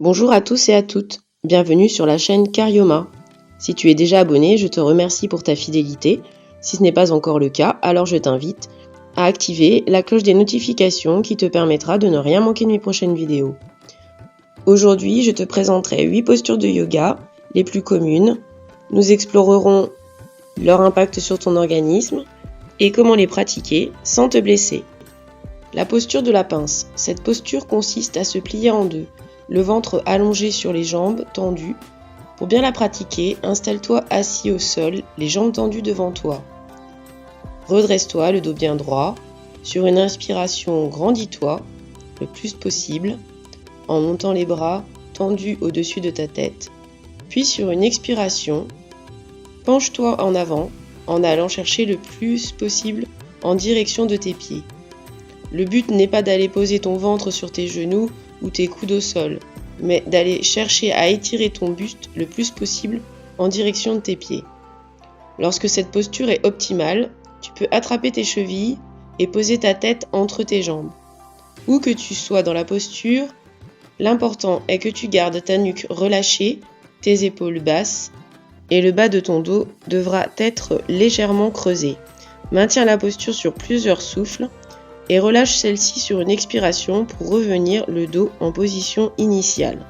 Bonjour à tous et à toutes, bienvenue sur la chaîne Carioma. Si tu es déjà abonné, je te remercie pour ta fidélité. Si ce n'est pas encore le cas, alors je t'invite à activer la cloche des notifications qui te permettra de ne rien manquer de mes prochaines vidéos. Aujourd'hui, je te présenterai 8 postures de yoga, les plus communes. Nous explorerons leur impact sur ton organisme et comment les pratiquer sans te blesser. La posture de la pince. Cette posture consiste à se plier en deux, le ventre allongé sur les jambes tendues. Pour bien la pratiquer, installe-toi assis au sol, les jambes tendues devant toi. Redresse-toi, le dos bien droit. Sur une inspiration, grandis-toi le plus possible en montant les bras tendus au-dessus de ta tête. Puis sur une expiration, penche-toi en avant en allant chercher le plus possible en direction de tes pieds. Le but n'est pas d'aller poser ton ventre sur tes genoux ou tes coudes au sol, mais d'aller chercher à étirer ton buste le plus possible en direction de tes pieds. Lorsque cette posture est optimale, tu peux attraper tes chevilles et poser ta tête entre tes jambes. Où que tu sois dans la posture, l'important est que tu gardes ta nuque relâchée, tes épaules basses et le bas de ton dos devra être légèrement creusé. Maintiens la posture sur plusieurs souffles et relâche celle-ci sur une expiration pour revenir le dos en position initiale.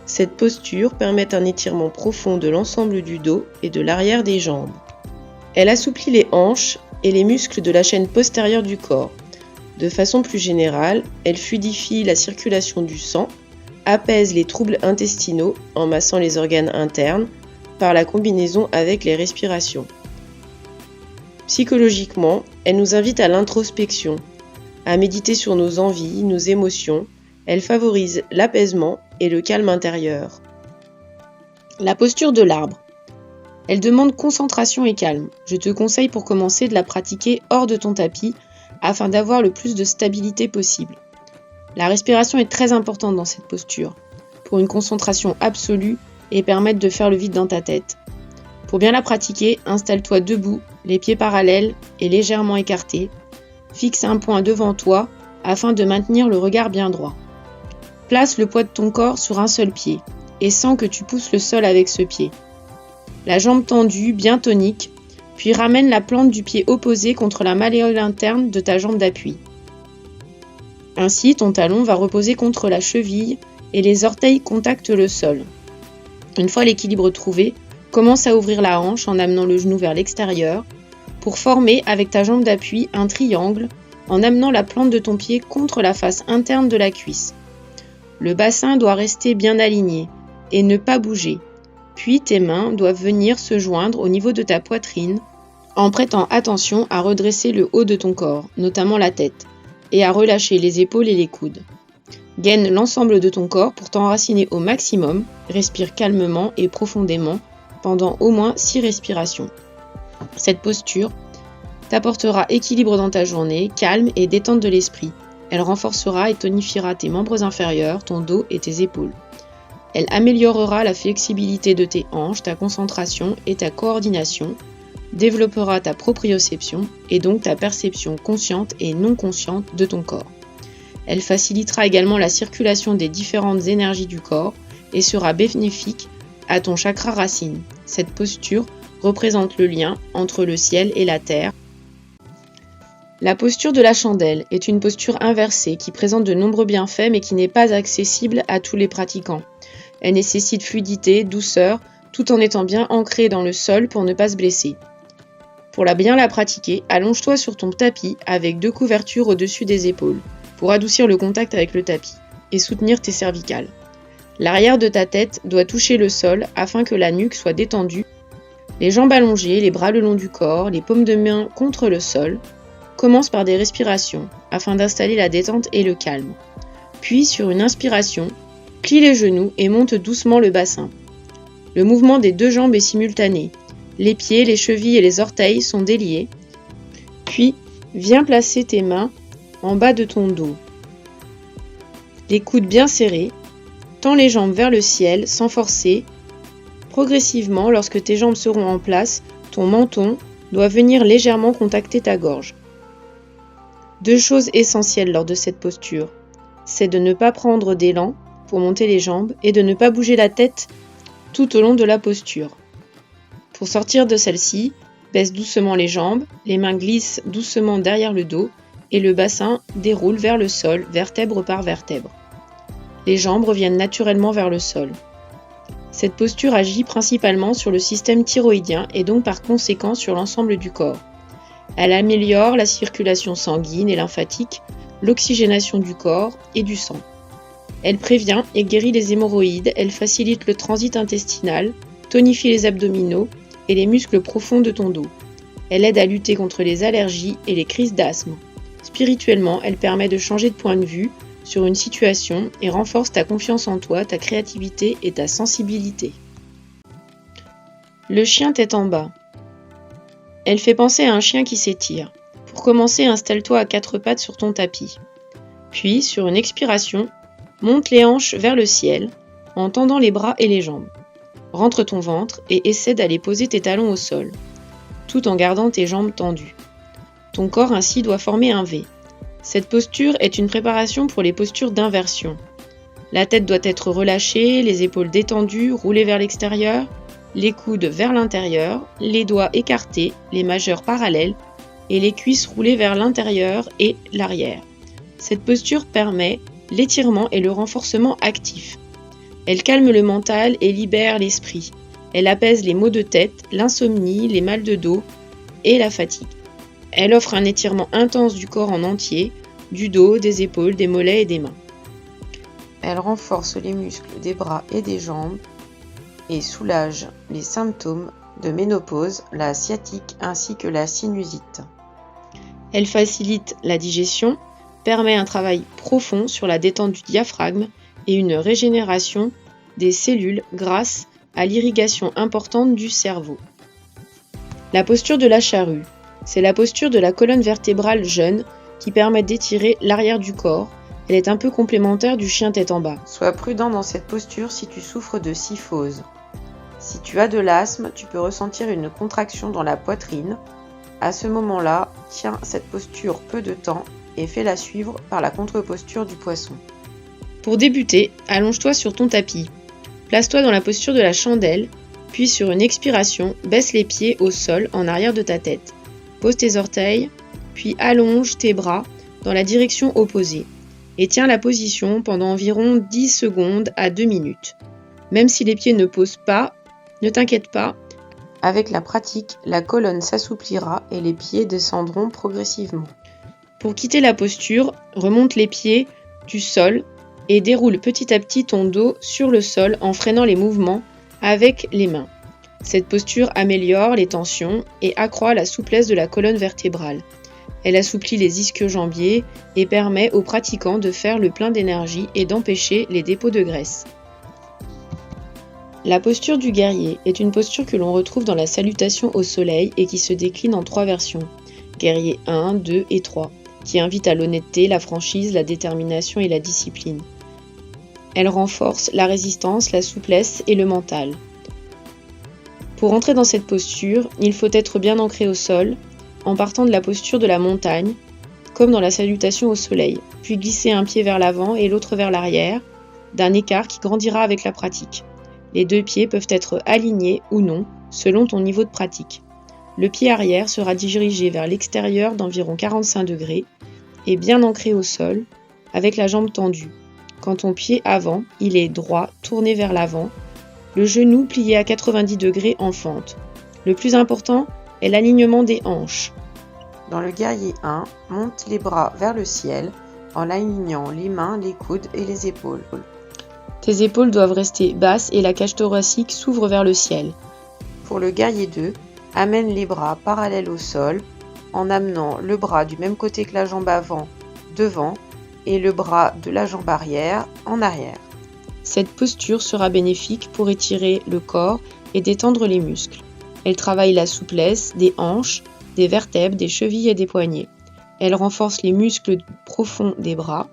Cette posture permet un étirement profond de l'ensemble du dos et de l'arrière des jambes. Elle assouplit les hanches et les muscles de la chaîne postérieure du corps. De façon plus générale, elle fluidifie la circulation du sang, apaise les troubles intestinaux en massant les organes internes par la combinaison avec les respirations. Psychologiquement, elle nous invite à l'introspection, à méditer sur nos envies, nos émotions. Elle favorise l'apaisement et le calme intérieur. La posture de l'arbre. Elle demande concentration et calme. Je te conseille pour commencer de la pratiquer hors de ton tapis afin d'avoir le plus de stabilité possible. La respiration est très importante dans cette posture pour une concentration absolue et permettre de faire le vide dans ta tête. Pour bien la pratiquer, installe-toi debout, les pieds parallèles et légèrement écartés. Fixe un point devant toi afin de maintenir le regard bien droit. Place le poids de ton corps sur un seul pied et sens que tu pousses le sol avec ce pied. La jambe tendue, bien tonique, puis ramène la plante du pied opposé contre la malléole interne de ta jambe d'appui. Ainsi, ton talon va reposer contre la cheville et les orteils contactent le sol. Une fois l'équilibre trouvé, commence à ouvrir la hanche en amenant le genou vers l'extérieur pour former avec ta jambe d'appui un triangle en amenant la plante de ton pied contre la face interne de la cuisse. Le bassin doit rester bien aligné et ne pas bouger. Puis tes mains doivent venir se joindre au niveau de ta poitrine en prêtant attention à redresser le haut de ton corps, notamment la tête, et à relâcher les épaules et les coudes. Gaine l'ensemble de ton corps pour t'enraciner au maximum, respire calmement et profondément pendant au moins 6 respirations. Cette posture t'apportera équilibre dans ta journée, calme et détente de l'esprit. Elle renforcera et tonifiera tes membres inférieurs, ton dos et tes épaules. Elle améliorera la flexibilité de tes hanches, ta concentration et ta coordination, développera ta proprioception et donc ta perception consciente et non consciente de ton corps. Elle facilitera également la circulation des différentes énergies du corps et sera bénéfique à ton chakra racine. Cette posture représente le lien entre le ciel et la terre. La posture de la chandelle est une posture inversée qui présente de nombreux bienfaits mais qui n'est pas accessible à tous les pratiquants. Elle nécessite fluidité, douceur, tout en étant bien ancrée dans le sol pour ne pas se blesser. Pour bien la pratiquer, allonge-toi sur ton tapis avec 2 couvertures au-dessus des épaules pour adoucir le contact avec le tapis et soutenir tes cervicales. L'arrière de ta tête doit toucher le sol afin que la nuque soit détendue. Les jambes allongées, les bras le long du corps, les paumes de main contre le sol. Commence par des respirations afin d'installer la détente et le calme. Puis, sur une inspiration, plie les genoux et monte doucement le bassin. Le mouvement des 2 jambes est simultané. Les pieds, les chevilles et les orteils sont déliés. Puis, viens placer tes mains en bas de ton dos. Les coudes bien serrés. Tends les jambes vers le ciel sans forcer. Progressivement, lorsque tes jambes seront en place, ton menton doit venir légèrement contacter ta gorge. 2 choses essentielles lors de cette posture, c'est de ne pas prendre d'élan pour monter les jambes et de ne pas bouger la tête tout au long de la posture. Pour sortir de celle-ci, baisse doucement les jambes, les mains glissent doucement derrière le dos et le bassin déroule vers le sol, vertèbre par vertèbre. Les jambes reviennent naturellement vers le sol. Cette posture agit principalement sur le système thyroïdien et donc par conséquent sur l'ensemble du corps. Elle améliore la circulation sanguine et lymphatique, l'oxygénation du corps et du sang. Elle prévient et guérit les hémorroïdes, elle facilite le transit intestinal, tonifie les abdominaux et les muscles profonds de ton dos. Elle aide à lutter contre les allergies et les crises d'asthme. Spirituellement, elle permet de changer de point de vue sur une situation et renforce ta confiance en toi, ta créativité et ta sensibilité. Le chien tête en bas. Elle fait penser à un chien qui s'étire. Pour commencer, installe-toi à 4 pattes sur ton tapis. Puis, sur une expiration, monte les hanches vers le ciel en tendant les bras et les jambes. Rentre ton ventre et essaie d'aller poser tes talons au sol, tout en gardant tes jambes tendues. Ton corps ainsi doit former un V. Cette posture est une préparation pour les postures d'inversion. La tête doit être relâchée, les épaules détendues, roulées vers l'extérieur, les coudes vers l'intérieur, les doigts écartés, les majeurs parallèles et les cuisses roulées vers l'intérieur et l'arrière. Cette posture permet l'étirement et le renforcement actif. Elle calme le mental et libère l'esprit. Elle apaise les maux de tête, l'insomnie, les mal de dos et la fatigue. Elle offre un étirement intense du corps en entier, du dos, des épaules, des mollets et des mains. Elle renforce les muscles des bras et des jambes et soulage les symptômes de ménopause, la sciatique ainsi que la sinusite. Elle facilite la digestion, permet un travail profond sur la détente du diaphragme et une régénération des cellules grâce à l'irrigation importante du cerveau. La posture de la charrue. C'est la posture de la colonne vertébrale jeune qui permet d'étirer l'arrière du corps. Elle est un peu complémentaire du chien tête en bas. Sois prudent dans cette posture si tu souffres de syphose. Si tu as de l'asthme, tu peux ressentir une contraction dans la poitrine. À ce moment-là, tiens cette posture peu de temps et fais-la suivre par la contre-posture du poisson. Pour débuter, allonge-toi sur ton tapis. Place-toi dans la posture de la chandelle, puis sur une expiration, baisse les pieds au sol en arrière de ta tête. Pose tes orteils, puis allonge tes bras dans la direction opposée et tiens la position pendant environ 10 secondes à 2 minutes. Même si les pieds ne posent pas, ne t'inquiète pas, avec la pratique, la colonne s'assouplira et les pieds descendront progressivement. Pour quitter la posture, remonte les pieds du sol et déroule petit à petit ton dos sur le sol en freinant les mouvements avec les mains. Cette posture améliore les tensions et accroît la souplesse de la colonne vertébrale. Elle assouplit les ischio-jambiers et permet aux pratiquants de faire le plein d'énergie et d'empêcher les dépôts de graisse. La posture du guerrier est une posture que l'on retrouve dans la salutation au soleil et qui se décline en 3 versions. Guerrier 1, 2 et 3. Qui invite à l'honnêteté, la franchise, la détermination et la discipline. Elle renforce la résistance, la souplesse et le mental. Pour entrer dans cette posture, il faut être bien ancré au sol, en partant de la posture de la montagne, comme dans la salutation au soleil, puis glisser un pied vers l'avant et l'autre vers l'arrière, d'un écart qui grandira avec la pratique. Les 2 pieds peuvent être alignés ou non, selon ton niveau de pratique. Le pied arrière sera dirigé vers l'extérieur d'environ 45 degrés et bien ancré au sol, avec la jambe tendue. Quand ton pied avant, il est droit, tourné vers l'avant, le genou plié à 90 degrés en fente. Le plus important est l'alignement des hanches. Dans le guerrier 1, monte les bras vers le ciel en alignant les mains, les coudes et les épaules. Tes épaules doivent rester basses et la cage thoracique s'ouvre vers le ciel. Pour le guerrier 2, amène les bras parallèles au sol en amenant le bras du même côté que la jambe avant devant et le bras de la jambe arrière en arrière. Cette posture sera bénéfique pour étirer le corps et détendre les muscles. Elle travaille la souplesse des hanches, des vertèbres, des chevilles et des poignets. Elle renforce les muscles profonds des bras,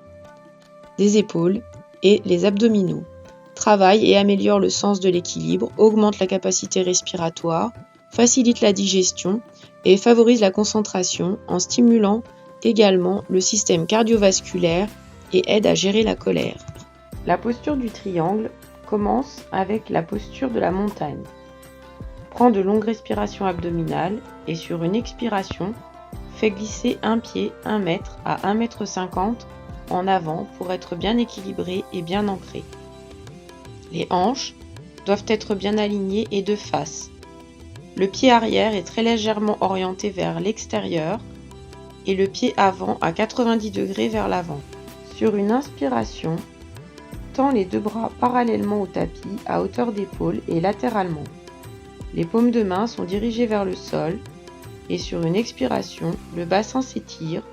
des épaules et les abdominaux. Travaille et améliore le sens de l'équilibre, augmente la capacité respiratoire, facilite la digestion et favorise la concentration en stimulant également le système cardiovasculaire et aide à gérer la colère. La posture du triangle commence avec la posture de la montagne. Prends de longues respirations abdominales et sur une expiration, fais glisser un pied 1 mètre à 1,50 m en avant pour être bien équilibré et bien ancré. Les hanches doivent être bien alignées et de face. Le pied arrière est très légèrement orienté vers l'extérieur et le pied avant à 90 degrés vers l'avant. Sur une inspiration, tends les 2 bras parallèlement au tapis à hauteur d'épaule et latéralement. Les paumes de main sont dirigées vers le sol et sur une expiration, le bassin s'étire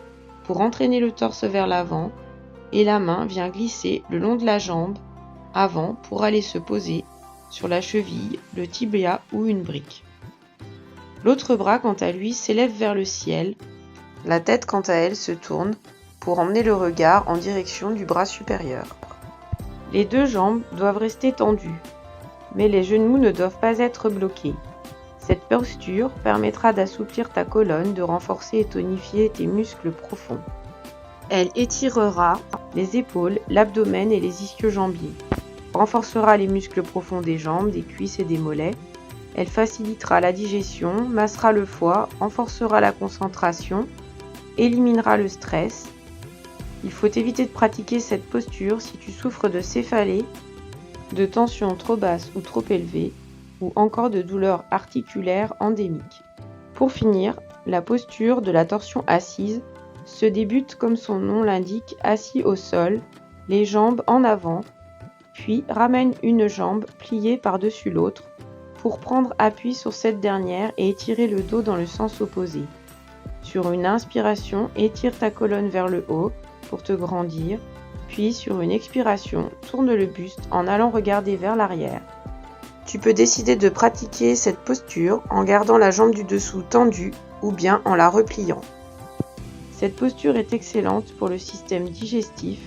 pour entraîner le torse vers l'avant et la main vient glisser le long de la jambe avant pour aller se poser sur la cheville, le tibia ou une brique. L'autre bras, quant à lui, s'élève vers le ciel. La tête, quant à elle, se tourne pour emmener le regard en direction du bras supérieur. Les 2 jambes doivent rester tendues, mais les genoux ne doivent pas être bloqués. Cette posture permettra d'assouplir ta colonne, de renforcer et tonifier tes muscles profonds. Elle étirera les épaules, l'abdomen et les ischio-jambiers, renforcera les muscles profonds des jambes, des cuisses et des mollets. Elle facilitera la digestion, massera le foie, renforcera la concentration, éliminera le stress. Il faut éviter de pratiquer cette posture si tu souffres de céphalée, de tension trop basse ou trop élevée, ou encore de douleurs articulaires endémiques. Pour finir, la posture de la torsion assise se débute comme son nom l'indique, assis au sol, les jambes en avant, puis ramène une jambe pliée par-dessus l'autre pour prendre appui sur cette dernière et étirer le dos dans le sens opposé. Sur une inspiration, étire ta colonne vers le haut pour te grandir, puis sur une expiration, tourne le buste en allant regarder vers l'arrière. Tu peux décider de pratiquer cette posture en gardant la jambe du dessous tendue ou bien en la repliant. Cette posture est excellente pour le système digestif,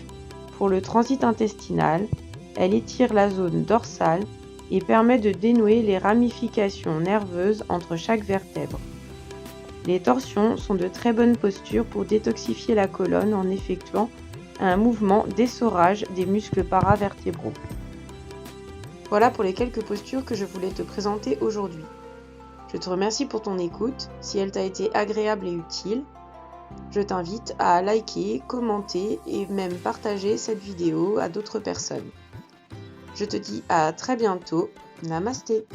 pour le transit intestinal, elle étire la zone dorsale et permet de dénouer les ramifications nerveuses entre chaque vertèbre. Les torsions sont de très bonnes postures pour détoxifier la colonne en effectuant un mouvement d'essorage des muscles paravertébraux. Voilà pour les quelques postures que je voulais te présenter aujourd'hui. Je te remercie pour ton écoute. Si elle t'a été agréable et utile, je t'invite à liker, commenter et même partager cette vidéo à d'autres personnes. Je te dis à très bientôt. Namasté.